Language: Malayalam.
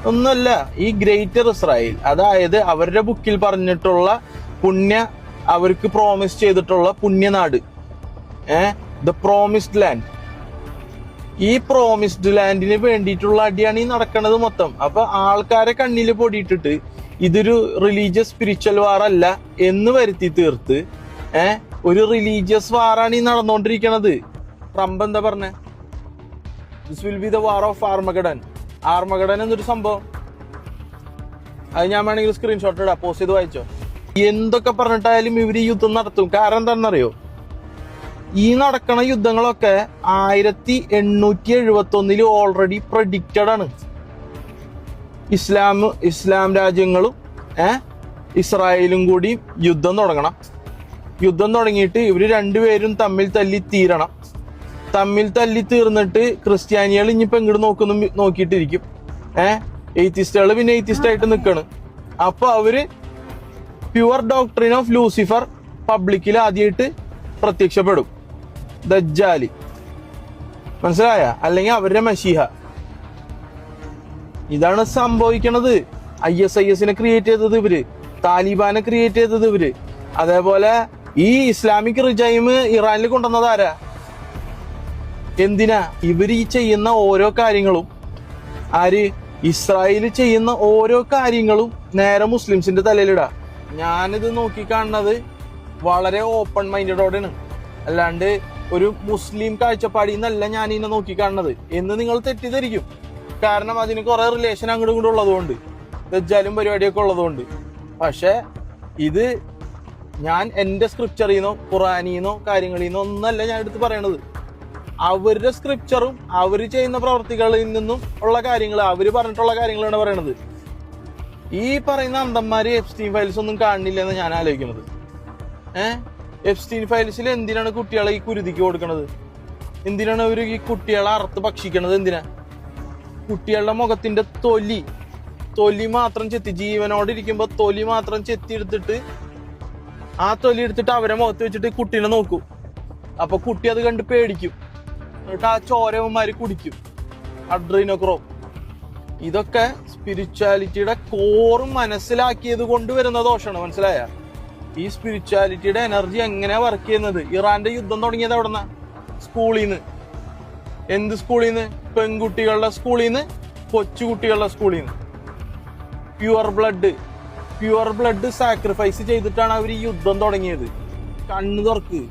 ഒന്നുമല്ല, ഈ ഗ്രേറ്റർ ഇസ്രായേൽ, അതായത് അവരുടെ ബുക്കിൽ പറഞ്ഞിട്ടുള്ള അവർക്ക് പ്രോമിസ് ചെയ്തിട്ടുള്ള പുണ്യനാട്, ദ പ്രോമിസ്ഡ് ലാൻഡ്. ഈ പ്രോമിസ്ഡ് ലാൻഡിന് വേണ്ടിയിട്ടുള്ള അടിയാണ് ഈ നടക്കുന്നത് മൊത്തം. അപ്പൊ ആൾക്കാരെ കണ്ണിൽ പൊടിയിട്ടിട്ട് ഇതൊരു റിലീജിയസ് സ്പിരിച്വൽ വാർ അല്ല എന്ന് വരുത്തി തീർത്ത് ഒരു റിലീജിയസ് വാറാണ് ഈ നടന്നുകൊണ്ടിരിക്കണത്. ട്രംപ് എന്താ പറഞ്ഞ? This will be the war of Armageddon. Armageddon എന്നൊരു സംഭവം, അത് ഞാൻ വേണമെങ്കിൽ സ്ക്രീൻഷോട്ട് ഇടാം, പോസ്റ്റ് ചെയ്ത് വായിച്ചോ. എന്തൊക്കെ പറഞ്ഞിട്ടായാലും ഇവര് ഈ യുദ്ധം നടത്തും. കാരണം എന്താണെന്നറിയോ? ഈ നടക്കണ യുദ്ധങ്ങളൊക്കെ 1871 ഓൾറെഡി പ്രഡിക്റ്റഡ് ആണ്. ഇസ്ലാം രാജ്യങ്ങളും ഇസ്രായേലും കൂടി യുദ്ധം തുടങ്ങണം. യുദ്ധം തുടങ്ങിയിട്ട് ഇവര് രണ്ടുപേരും തമ്മിൽ തല്ലി തീരണം. തമ്മിൽ തല്ലി തീർന്നിട്ട് ക്രിസ്ത്യാനികൾ ഇനിയിപ്പോ ഇങ്ങോട്ട് നോക്കിയിട്ടിരിക്കും. എയ്ത്തിസ്റ്റുകൾ പിന്നെ എയ്ത്തിസ്റ്റ് ആയിട്ട് നിൽക്കണം. അപ്പൊ അവര് പ്യുവർ ഡോക്ട്രിൻ ഓഫ് ലൂസിഫർ പബ്ലിക്കിൽ ആദ്യമായിട്ട് പ്രത്യക്ഷപ്പെടും, ദജ്ജാലി. മനസ്സിലായ? അല്ലെങ്കിൽ അവരുടെ മഷീഹ. ഇതാണ് സംഭവിക്കണത്. ISIS ക്രിയേറ്റ് ചെയ്തത് ഇവര്, താലിബാനെ ക്രിയേറ്റ് ചെയ്തത് ഇവര്. അതേപോലെ ഈ ഇസ്ലാമിക് റിജൈം ഇറാനിൽ കൊണ്ടുവന്നത് ആരാ? എന്തിനാ? ഇവര് ഈ ചെയ്യുന്ന ഓരോ കാര്യങ്ങളും, ഇസ്രായേൽ ചെയ്യുന്ന ഓരോ കാര്യങ്ങളും നേരെ മുസ്ലിംസിന്റെ തലയിലിടാ. ഞാനിത് നോക്കിക്കാണുന്നത് വളരെ ഓപ്പൺ മൈൻഡോടെയാണ്, അല്ലാണ്ട് ഒരു മുസ്ലിം കാഴ്ചപ്പാടിൽ നിന്നല്ല ഞാൻ ഇതിനെ നോക്കിക്കാണുന്നത് എന്ന് നിങ്ങൾ തെറ്റിദ്ധരിക്കും. കാരണം അതിന് കുറെ റിലേഷൻ അങ്ങോട്ടും ഇങ്ങോട്ടും ഉള്ളതുകൊണ്ട്, ദജ്ജാലും പരിപാടിയൊക്കെ ഉള്ളതുകൊണ്ട്. പക്ഷെ ഇത് ഞാൻ എന്റെ സ്ക്രിപ്ചറിന്നോ ഖുറാനിന്നോ കാര്യങ്ങളിന്നോ ഒന്നല്ല ഞാൻ എടുത്ത് പറയണത്. അവരുടെ സ്ക്രിപ്ചറും അവര് ചെയ്യുന്ന പ്രവർത്തികളിൽ നിന്നും ഉള്ള കാര്യങ്ങൾ, അവര് പറഞ്ഞിട്ടുള്ള കാര്യങ്ങളാണ് പറയണത്. ഈ പറയുന്ന അന്തന്മാര് എപ്സ്റ്റീൻ ഫയൽസ് ഒന്നും കാണുന്നില്ല എന്ന് ഞാൻ ആലോചിക്കുന്നത്. എപ്സ്റ്റീൻ ഫയൽസിൽ എന്തിനാണ് കുട്ടികളെ ഈ കുരുതിക്ക് കൊടുക്കണത്? എന്തിനാണ് അവര് ഈ കുട്ടികളെ അറുത്ത് ഭക്ഷിക്കണത്? എന്തിനാ? കുട്ടികളുടെ മുഖത്തിന്റെ തൊലി മാത്രം ചെത്തി, ജീവനോടിരിക്കുമ്പോ തൊലി മാത്രം ചെത്തി എടുത്തിട്ട് ആ തൊലി എടുത്തിട്ട് അവരെ മുഖത്ത് വെച്ചിട്ട് കുട്ടീനെ നോക്കും. അപ്പൊ കുട്ടി അത് കണ്ട് പേടിക്കും. എന്നിട്ട് ആ ചോരവന്മാര് കുടിക്കും, അഡ്രീനോക്രോം. ഇതൊക്കെ സ്പിരിച്വാലിറ്റിയുടെ കോറും മനസ്സിലാക്കിയത് കൊണ്ടുവരുന്ന ദോഷമാണ്. മനസ്സിലായ? ഈ സ്പിരിച്വാലിറ്റിയുടെ എനർജി എങ്ങനെയാ വർക്ക് ചെയ്യുന്നത്? ഇറാന്റെ യുദ്ധം തുടങ്ങിയത് എവിടെന്നാ? സ്കൂളിൽ നിന്ന്. എന്ത് സ്കൂളിൽ നിന്ന്? പെൺകുട്ടികളുടെ സ്കൂളിൽ നിന്ന്, കൊച്ചുകുട്ടികളുടെ സ്കൂളിൽ നിന്ന്. പ്യുവർ ബ്ലഡ് സാക്രിഫൈസ് ചെയ്തിട്ടാണ് അവർ ഈ യുദ്ധം തുടങ്ങിയത്. കണ്ണു തുറക്ക്.